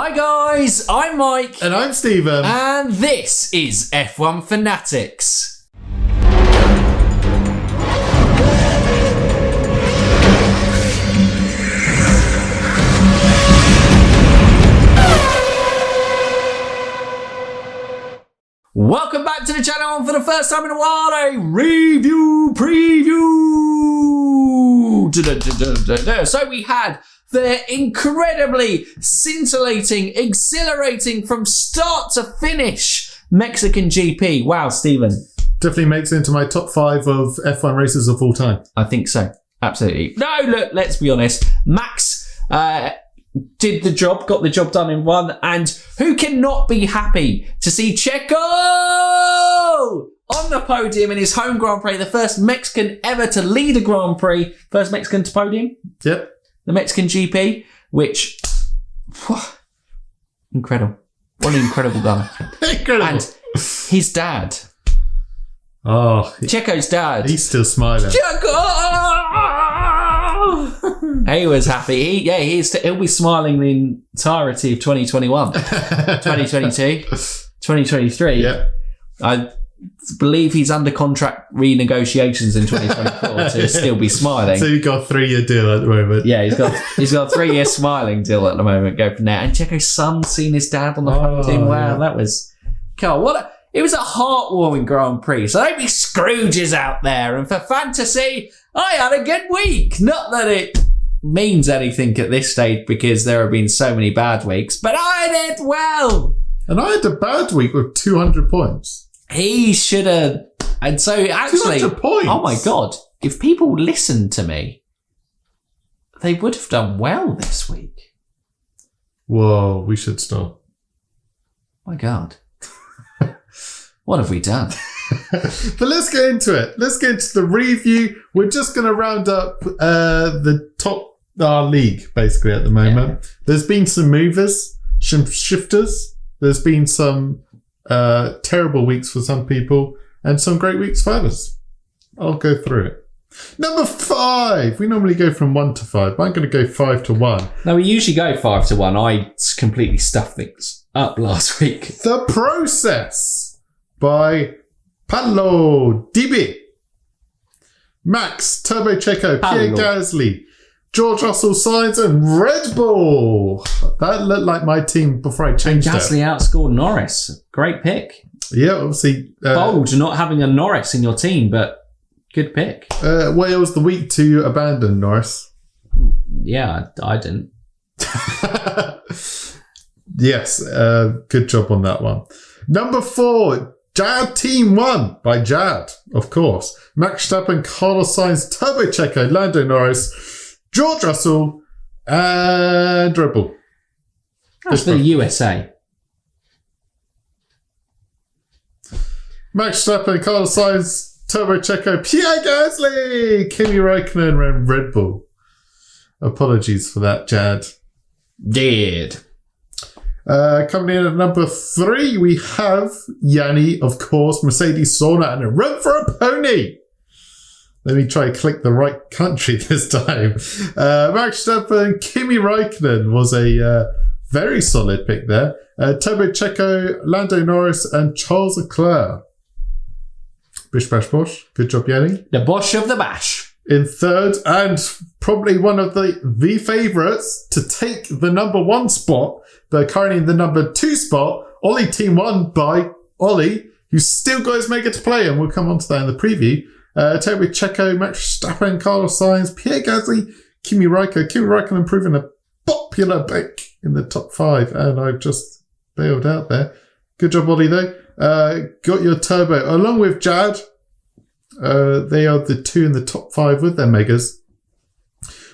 Hi guys, I'm Mike. And I'm Stephen. And this is F1 Fanatics. Welcome back to the channel, and for the first time in a while, a review preview. So we had the incredibly scintillating, exhilarating from start to finish Mexican GP. Wow, Stephen. Definitely makes it into my top 5 of F1 races of all time. I think so. Absolutely. No, look, let's be honest. Max did the job, got the job done in one, and who cannot be happy to see Checo on the podium in his home Grand Prix, the first Mexican ever to lead a Grand Prix, first Mexican to podium? Yep. The Mexican GP, which, incredible. What an incredible guy. Incredible. And his dad. Oh. Checo's dad. He's still smiling. Checo! He was happy. He'll be smiling the entirety of 2021. 2022. 2023. Yeah. I believe he's under contract renegotiations in 2024 to still be smiling. So you've got a 3-year deal at the moment. Yeah, he's got a 3-year smiling deal at the moment. Go from there. And Checo's son seen his dad on the podium. Wow, yeah. That was cool. It was a heartwarming Grand Prix. So don't be Scrooges out there. And for fantasy, I had a good week. Not that it means anything at this stage because there have been so many bad weeks, but I did well. And I had a bad week with 200 points. He should have. And so actually, 200 points. Oh my God, if people listened to me, they would have done well this week. Whoa, we should stop. My God. What have we done? But let's get into it. Let's get into the review. We're just going to round up the top league, basically, at the moment. Yeah. There's been some movers, some shifters. There's been some terrible weeks for some people and some great weeks for others. I'll go through it. Number 5. We normally go from 1 to 5, but I'm going to go 5 to 1. No, we usually go 5 to 1. I completely stuffed things up last week. The Process by Paolo Di. Max, Turbo Checo, Pierre Gasly, George Russell, Sainz, and Red Bull. That looked like my team before I changed it. Gasly outscored Norris. Great pick. Yeah, obviously. Bold not having a Norris in your team, but good pick. Well, it was the week to abandon Norris. Yeah, I didn't. Yes, good job on that one. Number 4, Jad Team 1 by Jad, of course. Max Verstappen, Carlos Sainz, Turbo Checo, Lando Norris, George Russell, and Red Bull. That's the USA. Max Verstappen, Carlos Sainz, Turbo Checo, Pierre Gasly, Kimi Räikkönen, and Red Bull. Apologies for that, Jad. Did. Coming in at number 3, we have Yanni, of course, Mercedes Sauna, and a run for a pony. Let me try and click the right country this time. Max Verstappen, Kimi Räikkönen was a very solid pick there. Turbo Checo, Lando Norris, and Charles Leclerc. Bish bash bosh. Good job, Yanni. The bosh of the bash. In 3rd, and probably one of the favourites to take the number 1 spot, but currently in the number 2 spot, Ollie Team 1 by Ollie, who's still got his mega to play, and we'll come on to that in the preview. Turbo Checo, Max Verstappen, Carlos Sainz, Pierre Gasly, Kimi Räikkönen proving a popular pick in the top 5, and I've just bailed out there. Good job, Ollie, though. Got your turbo along with Jad. They are the 2 in the top 5 with their megas.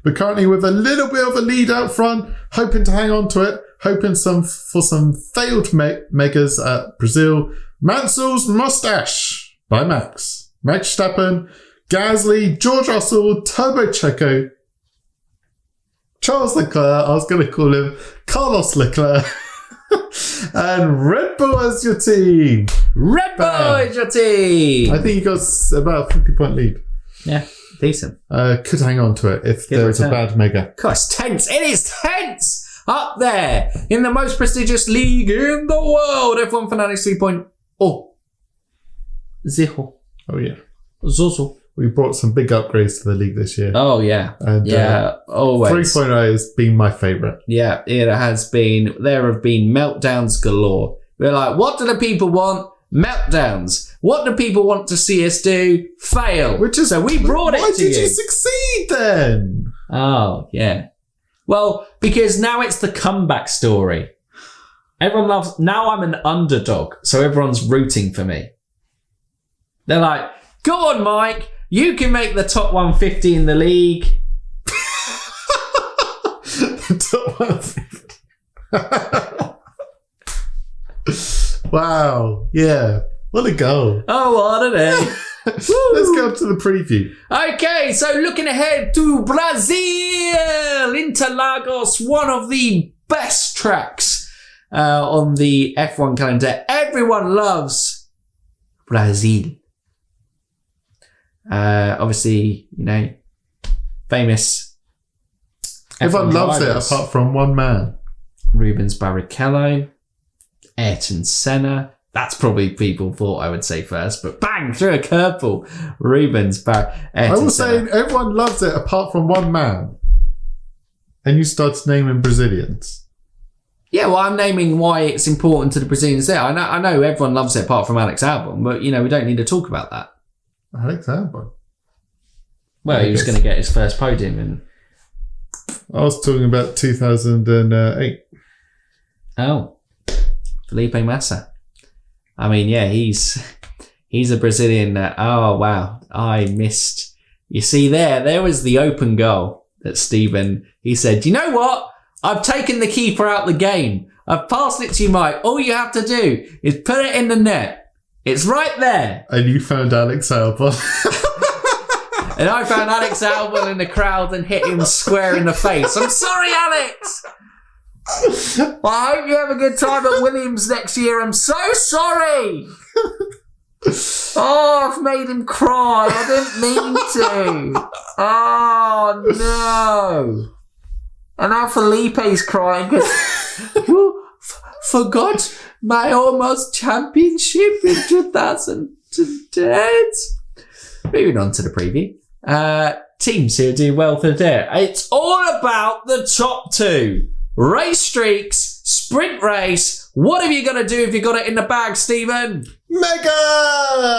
But currently with a little bit of a lead out front, hoping to hang on to it, hoping for some failed megas at Brazil. Mansell's Mustache by Max. Max Verstappen, Gasly, George Russell, Turbo Checo, Charles Leclerc, I was going to call him Carlos Leclerc, and Red Bull as your team. Red Bull is your team. I think you got about a 50-point lead. Yeah, decent. Could hang on to it if there was a bad mega. God, it's tense. It is tense. Up there in the most prestigious league in the world, F1 Fanatics 3.0. Zero. Oh, yeah. Zozo. We brought some big upgrades to the league this year. Oh, yeah. And, always. 3.0 has been my favourite. Yeah, it has been. There have been meltdowns galore. We're like, what do the people want? Meltdowns. What do people want to see us do? Fail. So we brought it to you. Why did you succeed then? Oh, yeah. Well, because now it's the comeback story. Everyone loves... Now I'm an underdog, so everyone's rooting for me. They're like, go on, Mike. You can make the top 150 in the league. Top 150. Wow. Yeah. What a goal. Oh, what a day. Let's go to the preview. Okay, so looking ahead to Brazil, Interlagos, one of the best tracks on the F1 calendar. Everyone loves Brazil. Obviously, famous. Everyone loves it apart from one man. Rubens Barrichello, Ayrton Senna. That's probably people thought I would say first, but bang, threw a curveball. Rubens Barrichello. I was saying everyone loves it apart from one man. And you started naming Brazilians. Yeah, well, I'm naming why it's important to the Brazilians there. I know everyone loves it apart from Alex Albon, but, we don't need to talk about that. Alex Albon? Well, he was going to get his first podium. And I was talking about 2008. Oh, Felipe Massa. I mean, yeah, he's a Brazilian. Oh, wow. I missed. You see there was the open goal that Stephen, he said, you know what? I've taken the keeper out the game. I've passed it to you, Mike. All you have to do is put it in the net. It's right there. And you found Alex Albon. And I found Alex Albon in the crowd and hit him square in the face. I'm sorry, Alex. Well, I hope you have a good time at Williams next year. I'm so sorry. Oh, I've made him cry. I didn't mean to. Oh, no. And now Felipe's crying because you forgot my almost championship in 2010. Moving on to the preview. Teams who do well for the day. It's all about the top two. Race streaks, sprint race. What have you got to do if you got it in the bag, Stephen? Mega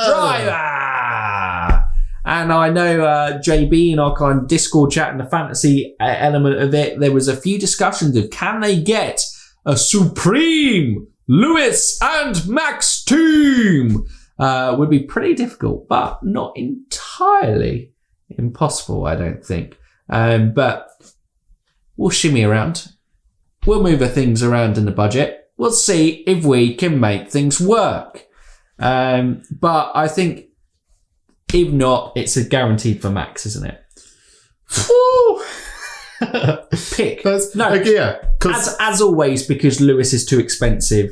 Driver! And I know JB in our kind of Discord chat and the fantasy element of it, there was a few discussions of can they get a supreme Lewis and Max team? Would be pretty difficult, but not entirely impossible, I don't think. But we'll shimmy around. We'll move things around in the budget. We'll see if we can make things work. But I think if not, it's a guaranteed for Max, isn't it? Pick. As always, because Lewis is too expensive,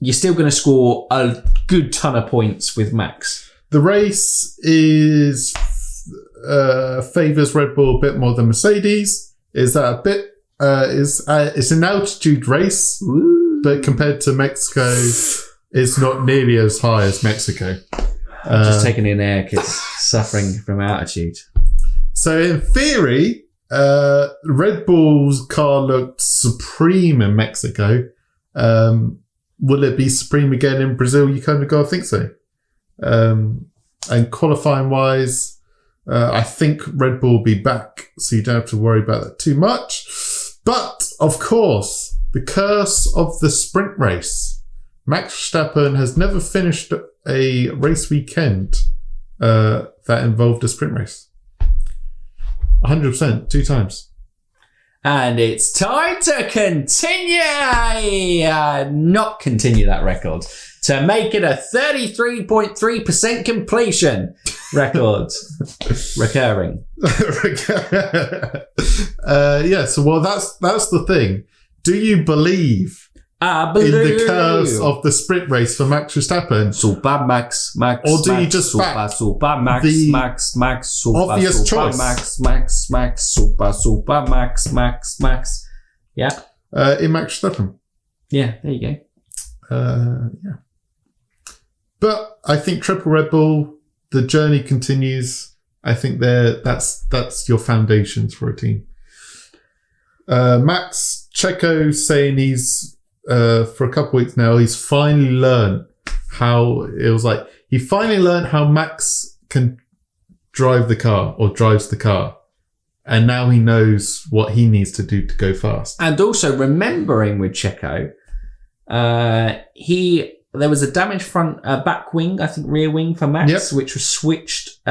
you're still going to score a good ton of points with Max. The race is favours Red Bull a bit more than Mercedes. Is that a bit? It's an altitude race, but compared to Mexico, it's not nearly as high as Mexico. Just taking in air because suffering from altitude. So in theory, Red Bull's car looked supreme in Mexico. Will it be supreme again in Brazil? You kind of got to think so. And qualifying wise, I think Red Bull will be back, so you don't have to worry about that too much. But, of course, the curse of the sprint race. Max Verstappen has never finished a race weekend that involved a sprint race. 100%, 2 times. And it's time to not continue that record, to make it a 33.3% completion record. Recurring. That's the thing. Do you believe I believe in the curse of the sprint race for Max Verstappen? Super Max, or do you just back super Max, the Max, super, obvious super choice? Max, super Max, Max. Yeah. In Max Verstappen. Yeah, there you go. Yeah. But I think Triple Red Bull, the journey continues. I think that's your foundations for a team. Max Checo saying he's for a couple of weeks now, he's finally learned how it was like. He finally learned how Max can drive the car or drives the car. And now he knows what he needs to do to go fast. And also remembering with Checo, there was a damaged front back wing, I think rear wing for Max, which was switched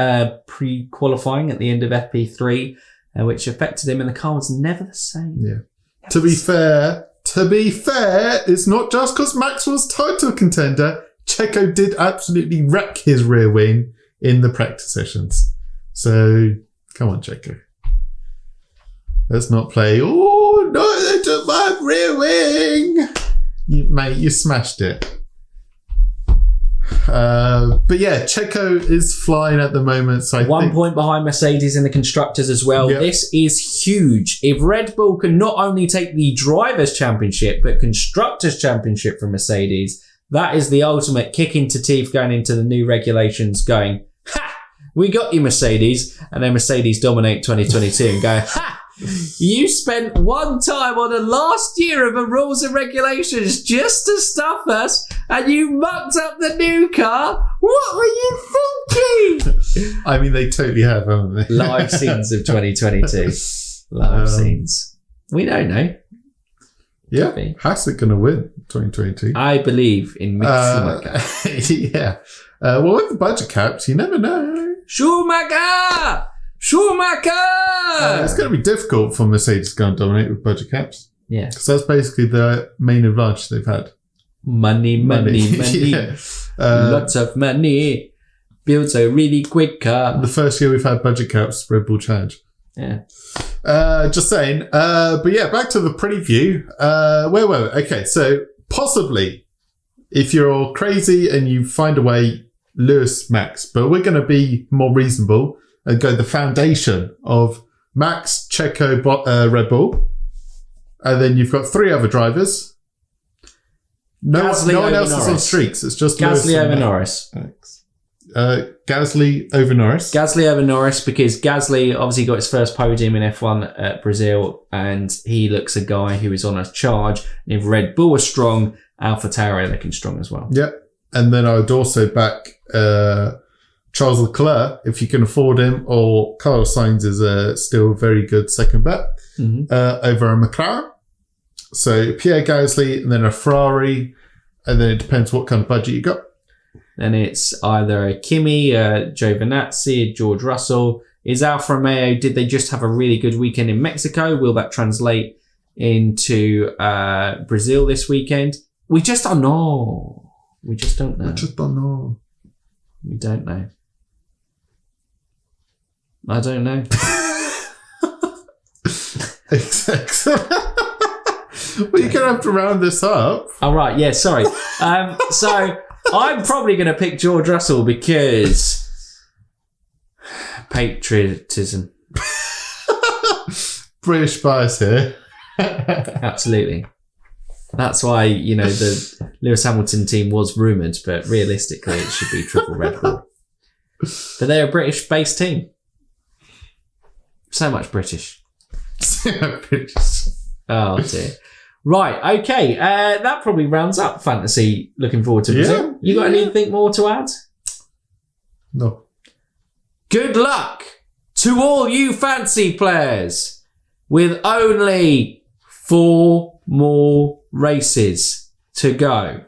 pre-qualifying at the end of FP3, which affected him, and the car was never the same. Yeah. To be fair, it's not just because Max was title contender. Checo did absolutely wreck his rear wing in the practice sessions. So, come on, Checo. Let's not play, oh, no, they took my rear wing. Mate, you smashed it. But yeah, Checo is flying at the moment. So I think 1 point behind Mercedes in the constructors as well. Yep. This is huge. If Red Bull can not only take the Drivers' Championship, but Constructors' Championship from Mercedes, that is the ultimate kick into teeth going into the new regulations going, ha! We got you, Mercedes. And then Mercedes dominate 2022 and go, ha! You spent one time on the last year of the rules and regulations just to stuff us, and you mucked up the new car. What were you thinking? I mean, they totally have, haven't they? Live scenes of 2022. Live scenes. We don't know. Yeah. Haas going to win 2022. I believe in Mick Schumacher. Yeah. Well, with the budget caps, you never know. Schumacher! It's going to be difficult for Mercedes to go and dominate with budget caps. Yeah. Because that's basically the main advantage they've had. Money. Yeah. Lots of money. Builds a really quick car. The first year we've had budget caps, Red Bull Challenge. Yeah. Just saying. But yeah, back to the preview. Where were we? Okay, so possibly, if you're crazy and you find a way, Lewis, Max. But we're going to be more reasonable and go the foundation of Max, Checo, Red Bull. And then you've got three other drivers. No one else is on streaks. It's just Gasly over Norris. Gasly over Norris. Gasly over Norris because Gasly obviously got his first podium in F1 at Brazil, and he looks a guy who is on a charge. And if Red Bull are strong, AlphaTauri are looking strong as well. Yep. And then I would also back Charles Leclerc, if you can afford him, or Carlos Sainz is still a very good second bet over a McLaren. So Pierre Gasly, and then a Ferrari, and then it depends what kind of budget you got. Then it's either a Kimi, a Giovinazzi, a George Russell. Is Alfa Romeo, did they just have a really good weekend in Mexico? Will that translate into Brazil this weekend? We just don't know. We just don't know. We don't know. I don't know. Well, you're going to have to round this up. All right, yeah, sorry. So I'm probably going to pick George Russell because patriotism. British bias here. Absolutely. That's why, the Lewis Hamilton team was rumoured, but realistically it should be triple Red Bull. But they're a British-based team. So much British. Oh, dear. Right, okay. That probably rounds up fantasy. Looking forward to Brazil. Yeah. You got anything more to add? No. Good luck to all you fancy players with only 4 more races to go.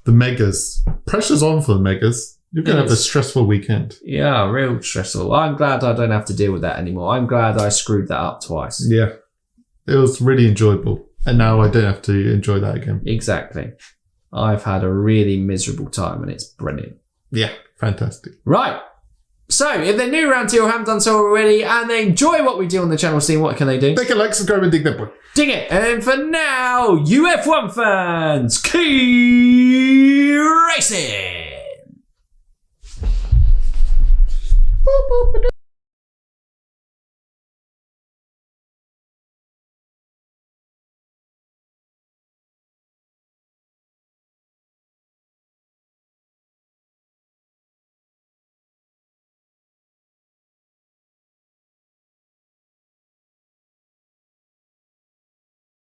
The megas. Pressure's on for the megas. You're going to have a stressful weekend. Yeah, real stressful. I'm glad I don't have to deal with that anymore. I'm glad I screwed that up twice. Yeah. It was really enjoyable. And now I don't have to enjoy that again. Exactly. I've had a really miserable time and it's brilliant. Yeah, fantastic. Right. So, if they're new around here or haven't done so already and they enjoy what we do on the channel, Steve, what can they do? They can like, subscribe, and dig that boy. Dig it. And for now, UF1 fans, keep racing.